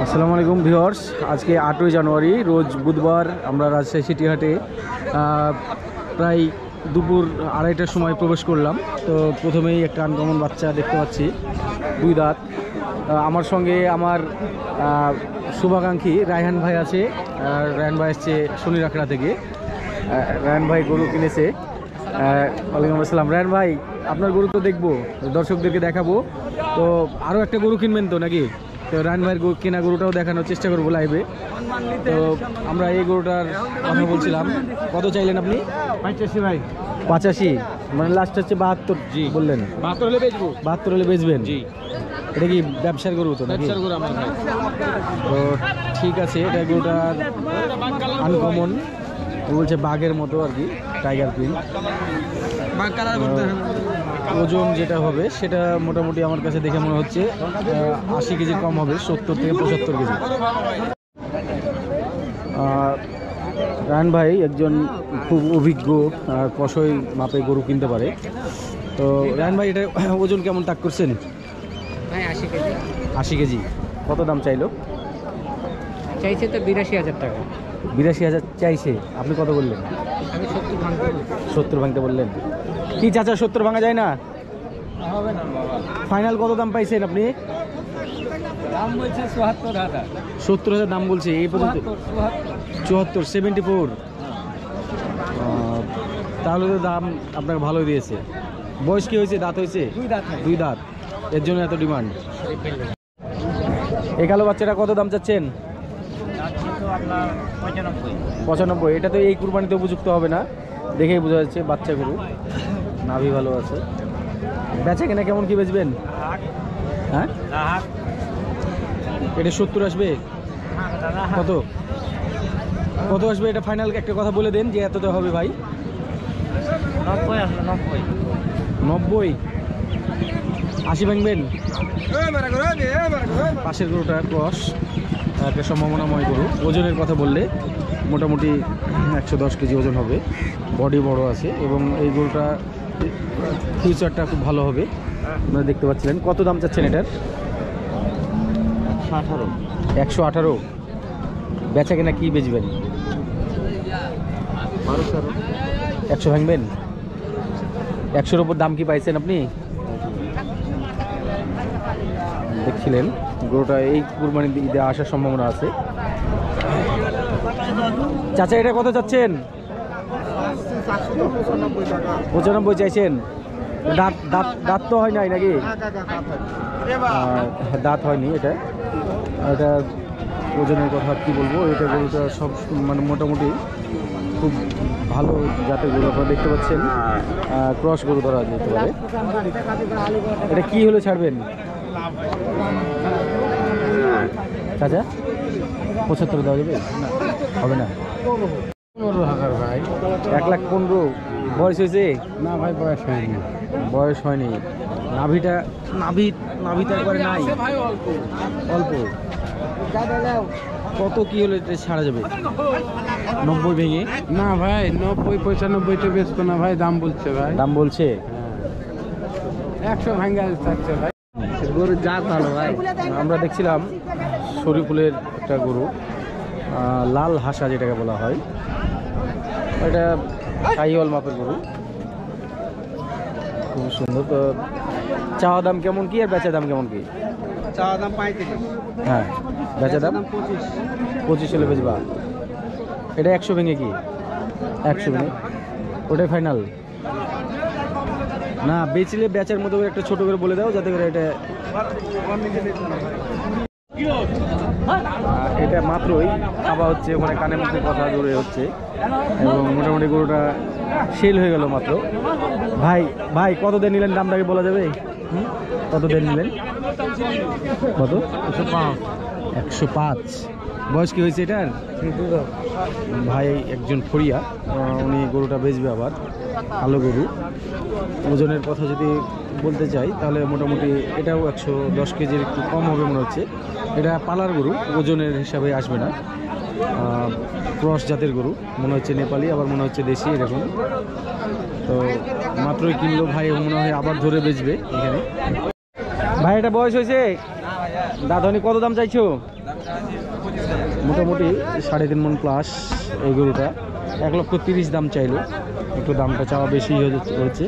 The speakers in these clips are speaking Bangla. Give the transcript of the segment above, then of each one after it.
আসসালামু আলাইকুম ভিউয়ার্স, আজকে 8ই জানুয়ারি রোজ বুধবার আমরা রাজশাহী সিটি হাটে প্রায় দুপুর 2:30টার সময় প্রবেশ করলাম। তো প্রথমেই একটা আনকমন বাচ্চা দেখতে পাচ্ছি, 2 দাঁত। আমার সঙ্গে আমার শুভাকাঙ্ক্ষী রায়হান ভাই আছে। রায়হান ভাই এসছে শনিরাখড়া থেকে। রায়হান ভাই গরু কিনেছে। ওয়ালাইকুম আসসালাম। রায়হান ভাই, আপনার গরু তো দেখবো, দর্শকদেরকে দেখাবো, তো আরও একটা গরু কিনবেন তো নাকি? তো রায়হান ভাইয়ের কেনা গরুটাও দেখানোর চেষ্টা করবো লাইভে। তো আমরা এই গরুটার কথা বলছিলাম, কত চাইলেন আপনি? 85 ভাই। 85, মানে লাস্ট হচ্ছে 72 বললেন? 72 হলে বেচবো। 72 হলে বেচবেন? জি। এটা কি ব্যবসার গরু তো নাকি? ব্যবসার গরু আমার ভাই। তো ঠিক আছে, এটা গরুটার আনকমন, বলছে বাঘের মতো আর কি, টাইগার প্রিন্ট। ওজন যেটা হবে সেটা মোটামুটি আমার কাছে দেখে মনে হচ্ছে 80 কেজির কম হবে, 70 থেকে 75 কেজি। রায়হান ভাই একজন খুব অভিজ্ঞ কষই মাপে গরু কিনতে পারে। তো রায়হান ভাই, এটা ওজন কেমন তাক করছেন? 80 কেজি। 80 কেজি। কত দাম চাইলো? চাইছে তো 82,000 টাকা। 82,000 চাইছে, আপনি কত বললেন? আমি 70 ভাঙতে বলছি। 70 ভাঙতে বললেন? কি চাচা, 70 ভাঙা যায় না? হবে না বাবা। ফাইনাল কত দাম পাইছেন আপনি? দাম বলছে 74,000। 70,000 দাম বলছে এই পর্যন্ত? 74, 74। তাহলে তো দাম আপনাকে ভালোই দিয়েছে। বয়স কি হয়েছে, দাঁত হয়েছে? 2 দাঁত। 2 দাঁত, এর জন্য এত ডিমান্ড। এই কালো বাচ্চাটা কত দাম চাচ্ছেন? তো আপনার 95। 95। এটা তো এই কুরবানিতে উপযুক্ত হবে না, দেখেই বোঝা যাচ্ছে বাচ্চা গরু, নাভি ভালো আছে। বেচা কেনা কেমন কি বেচবেন? হ্যাঁ, এটা 70 আসবে? কত কত আসবে এটা ফাইনাল একটা কথা বলে দেন যে এতটা হবে ভাই। 90 আসলে 90। 90, 80 ভাঙবেন? পাশের গরুটা ক্রস, একটা সম্ভাবনাময় গরু। ওজনের কথা বললে মোটামুটি 110 কেজি ওজন হবে, বডি বড় আছে এবং এই গরুটা ফিউচারটা খুব ভালো হবে, আপনারা দেখতে পাচ্ছিলেন। কত দাম চাচ্ছেন এটার? 118। 118। বেচা কেনা কি বেচবেন? 100 ভাঙবেন? 100-র উপর দাম কি পাইছেন আপনি? দেখছিলেন গরুটা এই কুরবানির ঈদে আসার সম্ভাবনা আছে। চাচা, এটা কত চাচ্ছেন? 95 চাইছেন? দাঁত দাঁত দাঁত তো হয় নাই নাকি? দাঁত হয়নি। এটা এটা ওজনের কথা কি বলবো, এটা গরুটা সব মানে মোটামুটি খুব ভালো জাতের গরু, আপনারা দেখতে পাচ্ছেন। ক্রস গরু ধরা যেতে পারে। এটা কি হলে ছাড়বেন চাচা? 75 দেওয়া যাবে? হবে না? 15,000 ভাই। 1,15,000। বয়স হয়েছে? না ভাই, বয়স হয়নি। বয়স হয়নি। নাভিটা একবারে নাই, অল্প। কত কি হলে ছাড়া যাবে? 90 ভেঙে? না ভাই, 90-95 বেচবো না ভাই, দাম বলছে ভাই। দাম বলছে? 100 ভাঙ্গা থাকছে ভাই। গরুর জাত ভালো ভাই। আমরা দেখছিলাম শরীফুলের একটা গরু, লাল হাসা যেটাকে বলা হয়, এটা শাহিওয়াল মাপের গরু, খুব সুন্দর। তো চাওয়া দাম কেমন কি আর বেচা দাম কেমন কি? চাওয়া দাম 35। হ্যাঁ, বেচা দাম 25 হলে বেচবা। এটা 100 ভেঙে কি? 100 ভেঙে ওটাই ফাইনাল না? বেচলে বেচার মতো করে একটা ছোট করে বলে দাও, যাতে করে এটা এটা মাত্রই খাওয়া হচ্ছে, ওখানে কানে মুখে কথা জোরে হচ্ছে এবং মোটামুটি গরুটা সেল হয়ে গেল মাত্র। ভাই ভাই, কত দিয়ে নিলেন দামটাকে বলা যাবে? কত দিয়ে নিলেন? কত? 105। বয়স কি হয়েছে এটার? ভাই একজন ফরিয়া, উনি গরুটা বেচবে আবার, কালো গরু। ওজনের কথা যদি বলতে চাই তাহলে মোটামুটি এটাও 110 কেজির একটু কম হবে মনে হচ্ছে। এটা পালার গরু, ওজনের হিসাবে আসবে না। ক্রস জাতের গরু মনে হচ্ছে, নেপালি আবার মনে হচ্ছে দেশি, এরকম। তো মাত্রই কিনলো ভাই, মনে হয় আবার ধরে বেচবে এখানে। ভাই, এটা বয়স হয়েছে? দাদনি কত দাম চাইছো? মোটামুটি 3.5 মণ প্লাস এই গরুটা। 1,30,000 দাম চাইলো, একটু দামটা চাওয়া বেশি হয়েছে।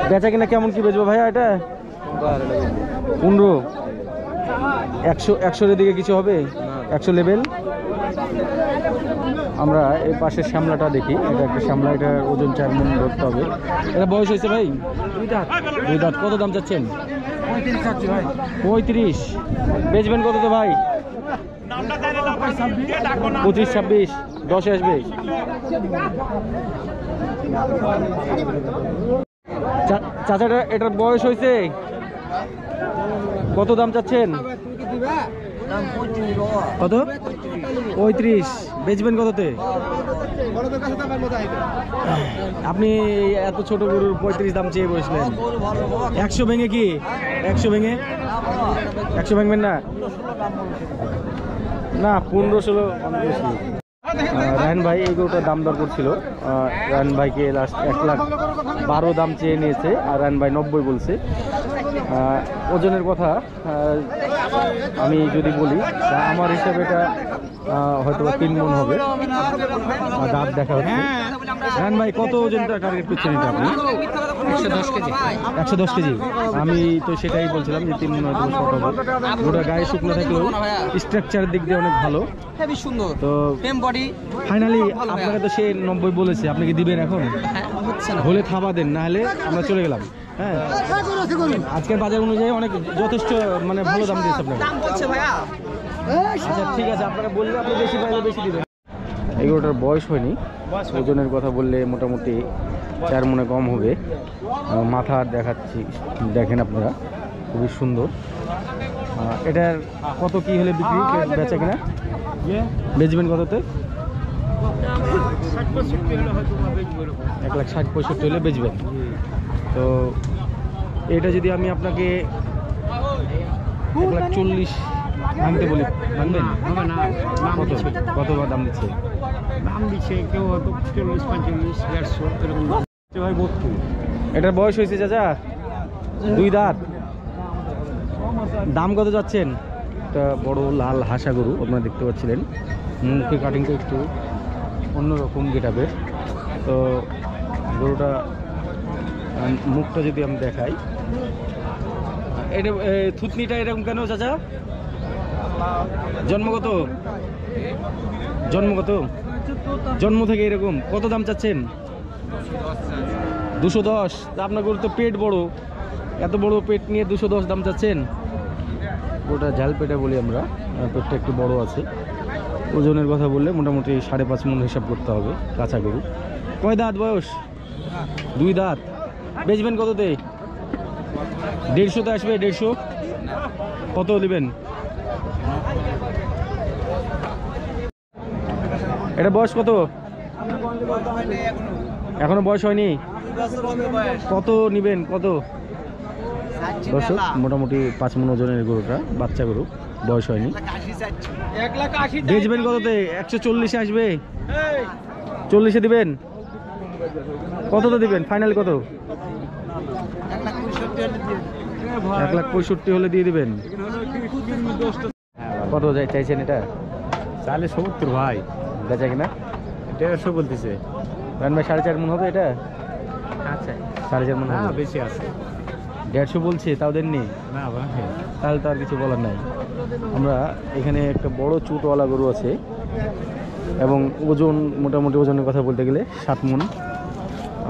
বেচা কিনা কেমন কি বেচবো ভাইয়া এটা? 15, 100 দিকে কিছু হবে? 100 লেভেল। আমরা এই পাশের শ্যামলাটা দেখি, এটা একটা শ্যামলা, এটা ওজন 4 মণ ধরতে হবে। এটা বয়স হয়েছে ভাই? 2 দাঁত। কত দাম চাচ্ছেন? 35। বেচবেন কত তো ভাই? 25-26, 10 আসবে। চাচাটা এটার বয়স হয়েছে? কত দাম চাচ্ছেন? কত? 35। বেচবেন কততে? আপনি এত ছোট গরুর 35 দাম চেয়ে বসলেন। 100 ভেঙে কি? 100 ভেঙে? 100 ভাঙবেন না? না, 15-16 বেশি। রায়ন ভাই এই গরুটার দাম দর করছিল। রায়ন ভাইকে লাস্ট 1,12,000 দাম চেয়ে নিয়েছে, আর রায়ন ভাই 90 বলছে। ওজনের কথা আমি যদি বলি, আমার হিসাবে এটা হয়তো 3 মণ হবে। দাঁত দেখা হচ্ছে। রায়ন ভাই কত ওজনটা টার্গেট করছেন এটা আপনি? 110 কেজি। 110 কেজি। আমি তো সেটাই বলছিলাম যে 3 মণ হয়তো শর্ট হবে। গোটা গায়ে শুকনো থাকলেও স্ট্রাকচারের দিক দিয়ে অনেক ভালো, হেভি সুন্দর তো বডি। ফাইনালি আপনাকে তো সে 90 বলেছে, আপনি কি দিবেন এখন? হচ্ছে না, হলে থাবা দেন, না হলে আমরা চলে গেলাম। হ্যাঁ, আজকের বাজার অনুযায়ী অনেক যথেষ্ট মানে ভালো দাম দিয়েছে আপনাকে। দাম বলছে ভাইয়া। আচ্ছা ঠিক আছে, আপনারা বললে আপনি বেশি পাইলে বেশি দিবেন। এগুলোটার বয়স হয়নি, ওজনের কথা বললে মোটামুটি 4 মণে কম হবে। মাথা দেখাচ্ছি, দেখেন আপনারা, খুবই সুন্দর। এটার কত কি হলে বিক্রি বেচা কিনা? বেচবেন কততে? 1,60-65 হলে বেচবেন। তো এটা যদি আমি আপনাকে 1,40,000 ভাঙতে বলি, ভাঙবেন? কত দাম দিচ্ছে? দাম দিচ্ছে কেউ হয়তো 40-45, 150 এরকম ভাই। 32। এটার বয়স হয়েছে চাচা? 2 দাঁত। দাম কত যাচ্ছেন? একটা বড় লাল হাসা গরু আপনারা দেখতে পাচ্ছিলেন, মুখে কাটিংটা একটু অন্যরকম গেটাপের। তো গরুটা মুখটা যদি আমি দেখাই, এটা থুতনিটা এরকম কেন চাচা? জন্মগত? জন্ম থেকে এরকম? কত দাম চাচ্ছেন? 210। আপনার গরু তো পেট বড়, এত বড় পেট নিয়ে 210 দাম চাচ্ছেন? ওটা ঝাল পেটে বলি আমরা, পেটটা একটু বড় আছে। ওজনের কথা বললে মোটামুটি 5.5 মণ হিসাব করতে হবে। কাঁচা গরু। কয় দাঁত বয়স? 2 দাঁত। বেচবেন কততে? 150তে আসবে? 150? কত দিবেন? এটা বয়স কত? এখনো বয়স হয়নি? কত নিবেন? কত? দর্শক, মোটামুটি 5 মণ ওজনের গরুটা, বাচ্চা গরু, বয়স হয়নি। বেচবেন কততে? 140 আসবে? 40-এ দিবেন? কততে দিবেন? ফাইনাল কত? 1,65,000 হলে দিয়ে দিবেন। কত চাইছেন এটা? 70 ভাই। বেচা কিনা? 150 বলতেছে। রান ভাই 4.5 মণ হবে এটা? আচ্ছা, 4.5 মণ হবে। বেশি আছে। 150 বলছে, তাও দেননি? না ভাই, তাহলে তো আর কিছু বলার নাই। আমরা এখানে একটা বড় চুটওয়ালা গরু আছে, এবং ওজন মোটামুটি, ওজনের কথা বলতে গেলে 7 মণ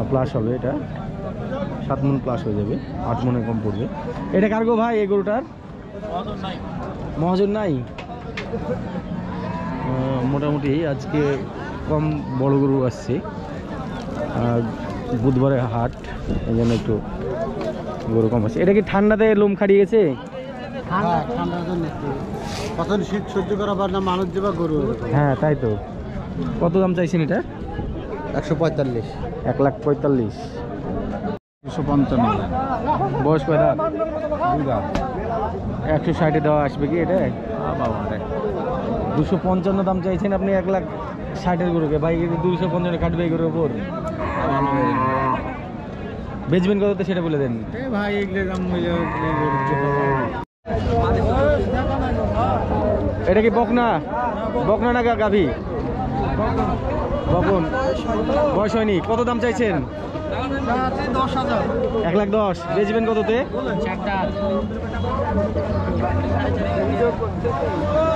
প্লাস হবে। এটা 7 মণ প্লাস হয়ে যাবে, 8 মণে কম পড়বে। এটা কার গো ভাই? এই গরুটার মহাজন নাই। মোটামুটি আজকে কম বড় গরু আসছে, বুধবারে হাট, এই জন্য একটু গরু কম আছে। এটা কি ঠান্ডাতে লোম খাড়িয়ে গেছে? ঠান্ডার জন্য কত শীত সহ্য করা পার না মানুষ দেবা গরু। হ্যাঁ তাই তো। কত দাম চাইছেন এটা? 145। 1,45,000। 255। বয়স কয় দাঁত? 2 দাঁত। 160-এ দেওয়া আসবে কি এটা? বাবা রে, 255 দাম চাইছেন আপনি 1,60,000-এর গরুকে। ভাই 255 কাটবে এই গরুর ওপর? বেচবেন কততে সেটা বলে দেন। ভাই এগুলো দাম এটা কি বকনা? বকনা না গাভী? বকন। বয়স হয়নি। কত দাম চাইছেন? 1,10,000। বেচবেন কততে?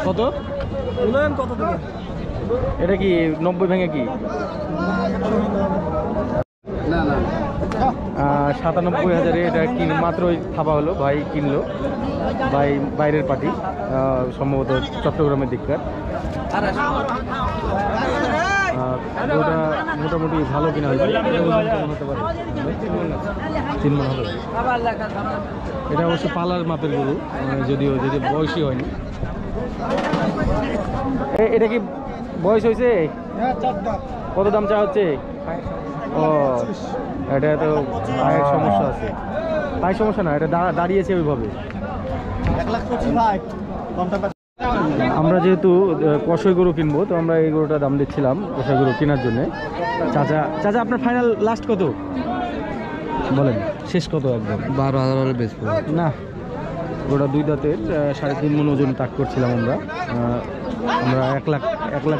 কত? এটা কি 90 ভেঙে কি? 97,000-এ এটা মাত্রই থাবা হলো। ভাই কিনলো, ভাই বাইরের পার্টি, সম্ভবত চট্টগ্রামের দিককার। ওটা মোটামুটি ভালো কিনা হয়েছে। হতে পারে 3 মণ হবে। এটা অবশ্য পালার মাপের গরু, যদিও বয়সই হয়নি। এটা কি বয়স হয়েছে? কত দাম চা হচ্ছে? ও, এটা তো পায়ের সমস্যা আছে। পায়ের সমস্যা না, এটা দাঁড়িয়েছে ওইভাবে। আমরা যেহেতু কষাই গরু কিনবো, তো আমরা এই গরুটা দাম দিচ্ছিলাম কষাই গরু কেনার জন্য। চাচা আপনার ফাইনাল লাস্ট কত বলেন? শেষ কত? একদম 12,000 বেচবো না। গরুটা 2 দাঁতের, 3.5 মণ ওজন তাক করছিলাম আমরা। 1 লাখ বললাম,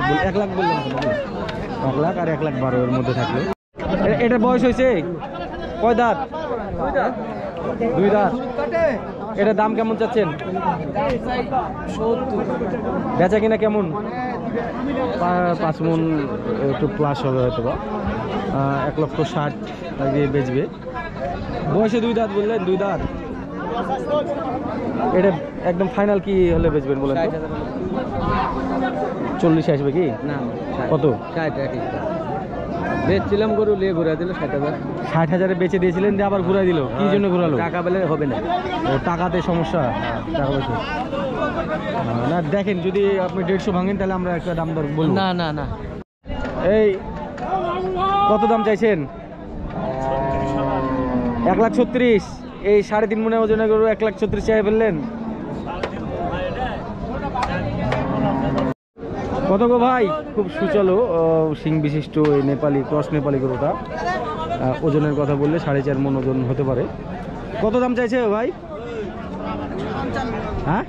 1 লাখ আর 1,12,000 এর মধ্যে থাকলো। এটার বয়স হয়েছে কয় দাঁত? 2 দাঁত। এটার দাম কেমন চাচ্ছেন? 70। বেচা কিনা কেমন? 5 মণ একটু প্লাস হবে হয়তো বা। 1,60,000 দিয়ে বেচবে। বয়সে 2 দাঁত বললেন? 2 দাঁত। এটা একদম ফাইনাল কি হলে বেচবেন বলেন? 40 আসবে কি? না, কত? 60 বেচছিলাম গরু, নিয়ে ঘুরে দিল 60,000। 60,000-এ বেচে দিয়েছিলেন, দিয়ে আবার ঘুরাই দিল। কি জন্য ঘুরালো? টাকা পেলে হবে না। ও, টাকাতে সমস্যা। টাকা পয়সা না। দেখেন, যদি আপনি 150 ভাঙেন তাহলে আমরা একটা দাম দর বলবো। না। এই কত দাম চাইছেন? 1,36,000। এই 3.5 মণ ওজনের গরু 1,36,000 চাই ফেললেন। কত গো ভাই? খুব সুচলো সিং বিশিষ্ট এই নেপালি, ক্রস নেপালি গরুটা। ওজনের কথা বললে 4.5 মণ ওজন হতে পারে। কত দাম চাইছে ভাই? হ্যাঁ,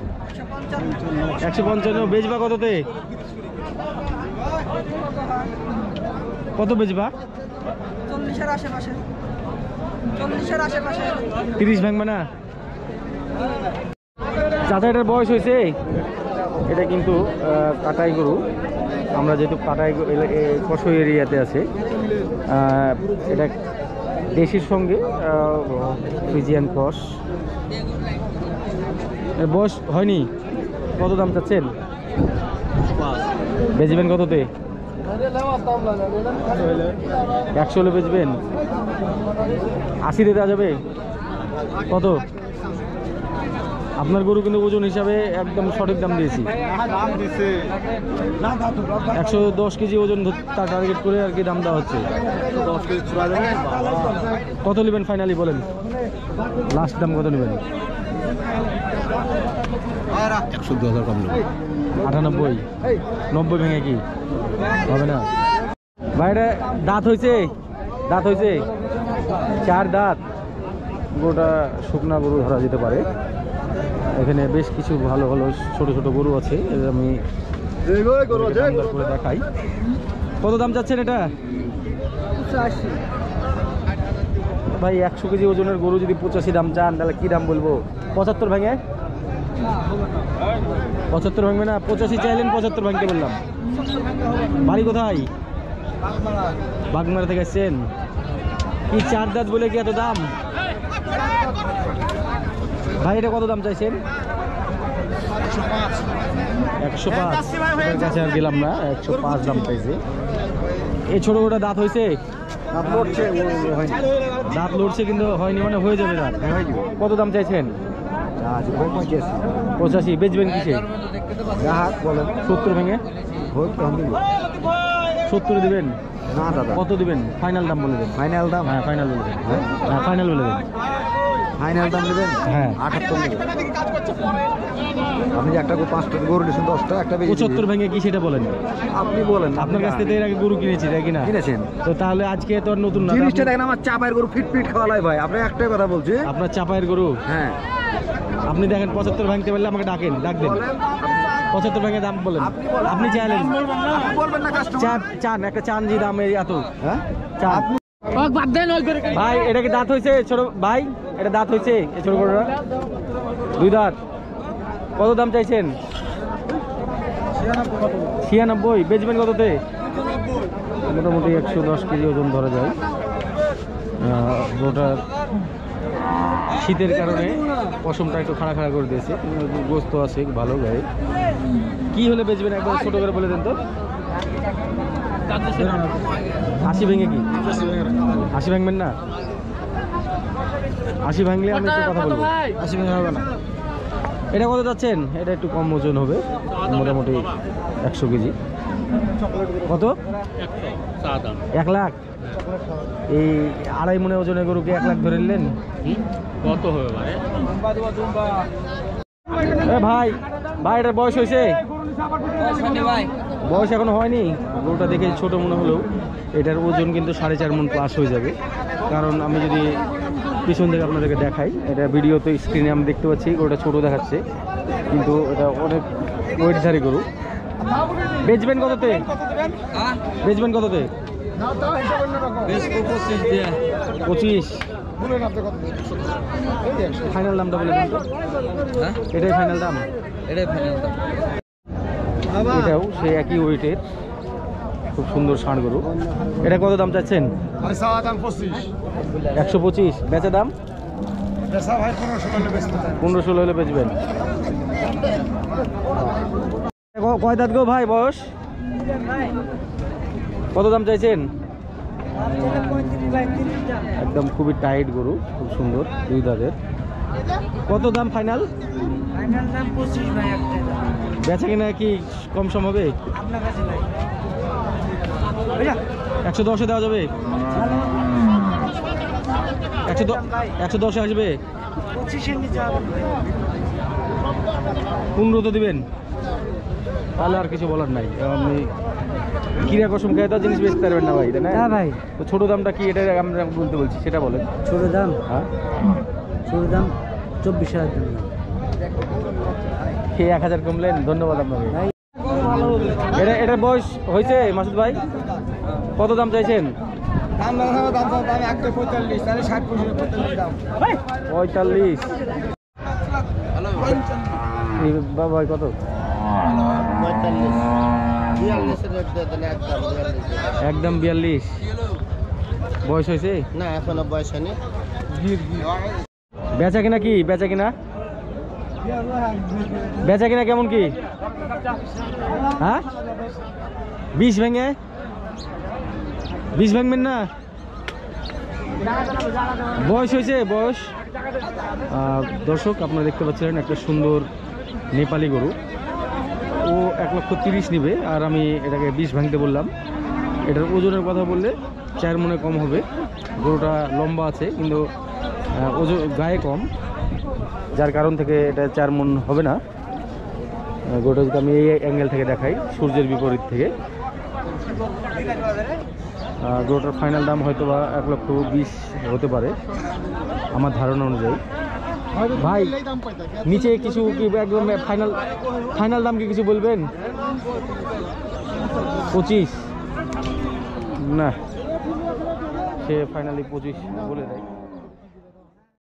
155। বেচবা কততে? কত বেচবা? 40-এর আশেপাশে। 30 ভাঙবে না? চাচা, এটার বয়স হয়েছে? এটা কিন্তু কাটাই গরু। আমরা যেহেতু কাটাই কষই এরিয়াতে আছে, এটা দেশির সঙ্গে ফ্রিজিয়ান ক্রস। এর বয়স হয়নি। কত দাম চাচ্ছেন? বেচবেন কততে? 100 হলে বেচবেন? 80 দেওয়া যাবে? কত? আপনার গরু কিন্তু ওজন হিসাবে একদম সঠিক দাম দিয়েছি। 110 কেজি ওজন তার টার্গেট করে আর কি দাম দেওয়া হচ্ছে। কত নেবেন ফাইনালি বলেন? লাস্ট দাম কত নেবেন? 110,000 কম নেব। 98। 90 ভেঙে কি হবে না? ভাই, এটা দাঁত হয়েছে? 4 দাঁত। গরুটা শুকনা গরু ধরা যেতে পারে। এখানে বেশ কিছু ভালো ছোট ছোট গরু আছে, আমি করে দেখাই। কত দাম চাচ্ছেন এটা? 85। ভাই, 100 কেজি ওজনের গরু যদি 85 দাম চান তাহলে কি দাম বলবো? 75 ভেঙে? 75 ভাঙবে না? 85 চাইলেন, 75 ভাঙতে বললাম। বাড়ি কোথায়? বাগমারা থেকে আসছেন? কি 4 দাঁত বলে কি এত দাম? ভাই, এটা কত দাম চাইছেন? 105 কাছে আর গেলাম না। 105 দাম চাইছে। এই ছোট ছোট দাঁত হয়েছে? দাঁত লড়ছে কিন্তু হয়নি, মানে হয়ে যাবে দাঁত। কত দাম চাইছেন? 85। বেচবেন কিসে? 70 ভেঙে? 70 দিবেন? না দাদা। কত দিবেন? ফাইনাল দাম বলে দেন। ফাইনাল দাম? হ্যাঁ, ফাইনাল বলে দেন। হ্যাঁ, ফাইনাল বলে দেন। ফাইনাল দাম নেবেন? হ্যাঁ। 78 নেবেন। আপনি যে একটা গরু নিয়েছেন 10টা, একটা 75 ভেঙে কি সেটা বলেন? আপনি বলেন। আপনার কাছ থেকে এর আগে গরু কিনেছি, তাই কিনা? কিনেছেন তো তাহলে আজকে তো আর নতুন না। জিনিসটা দেখেন, আমার চাপায়ের গরু ফিট খাওয়ালাই ভাই। আপনি একটাই কথা বলছি, আপনার চাপায়ের গরু? হ্যাঁ। আপনি দেখেন 75 ভাঙতে পারলে আমাকে ডাকেন, ডাক দেন। 75 ভেঙে দাম বলেন, আপনি চাইলেন চান একটা চান জি দাম এত, হ্যাঁ চান ভাই। এটা কি দাঁত হয়েছে ছোট ভাই? এটা দাঁত হয়েছে এই ছোট গরুটা? 2 দাঁত। কত দাম চাইছেন? 96। বেচবেন কততে? মোটামুটি 110 কেজি ওজন ধরা যায়। ওটা শীতের কারণে পশমটা একটু খাড়া খাড়া করে দিয়েছে, গোস্ত আছে ভালো গায়ে। কি হলে বেচবেন একবার ছোট করে বলে দেন তো। 80 ভেঙে কি? 80 ভাঙবেন না? 80 ভাঙলে আমি একটু কথা বলবো। 80 ভেঙে হবে না। এটা কত যাচ্ছেন? এটা একটু কম ওজন হবে, মোটামুটি 100 কেজি। কত? 1 লাখ। এই 2.5 মনে ওজনের গরুকে 1 লাখ ধরে নিলেন? কত হবে ভাই? ভাই এটার বয়স হয়েছে? বয়স এখনো হয়নি। গরুটা দেখে ছোট মনে হলেও এটার ওজন কিন্তু 4.5 মণ প্লাস হয়ে যাবে। কারণ আমি যদি পিছন থেকে আপনাদেরকে দেখাই, এটা ভিডিওতে স্ক্রিনে আমি দেখতে পাচ্ছি গরুটা ছোট দেখাচ্ছে, কিন্তু এটা অনেক ওয়েটধারী গরু। বেচবেন কততে? বেচবেন কততে? 25। ফাইনাল দামটা বলে দেন তো। এটাই ফাইনাল দাম? এটাই ফাইনাল দাম। এটাও সেই একই ওয়েটের খুব সুন্দর ষাঁড় গরু। এটা কত দাম চাচ্ছেন? 125। বেচা দাম 15-16 হলে বেচবেন। কয় দাঁত গো ভাই বয়স? কত দাম চাইছেন? একদম খুবই টাইট গরু, খুব সুন্দর, 2 দাঁতের। কত দাম ফাইনাল? বেচা কিনা কি কম সম হবে? 110-এ দেওয়া যাবে? 110-এ আসবে? 15 তো দিবেন? তাহলে আর কিছু বলার নাই। আপনি কিরা কসম খেয়ে তো জিনিস বেচতে পারবেন না ভাই, তাই না? হ্যাঁ ভাই। তো ছোট দামটা কি এটা আমরা বলতে বলছি সেটা বলেন। ছোট দাম? হ্যাঁ ছোট দাম 24,000 দাম। 1000 কমলেন, ধন্যবাদ আপনাকে। এটার বয়স হয়েছে মাসুদ ভাই? কত দাম চাইছেন? 45। বাবা কত? 42। একদম 42। বয়স হয়েছে না, এখনো বয়স হয়নি। বেচা কিনা কি? বেচা কিনা বেচা কিনা কেমন কি? হ্যাঁ 20 ভেঙে? 20 ভাঙবেন না? বয়স হয়েছে? বয়স দর্শক আপনারা দেখতে পাচ্ছেন একটা সুন্দর নেপালি গরু। ও 1,30,000 নিবে, আর আমি এটাকে 20 ভাঙতে বললাম। এটার ওজনের কথা বললে 4 মণে কম হবে। গরুটা লম্বা আছে কিন্তু ওজন গায়ে কম, যার কারণ থেকে এটা 4 মণ হবে না। গরুটা যদি আমি এই অ্যাঙ্গেল থেকে দেখাই, সূর্যের বিপরীত থেকে, গরুটার ফাইনাল দাম হয়তো বা 1,20,000 হতে পারে আমার ধারণা অনুযায়ী। ভাই নিচে কিছু কি একদম ফাইনাল দাম কি কিছু বলবেন? 25 না, সে ফাইনালি 25 বলে দেয়।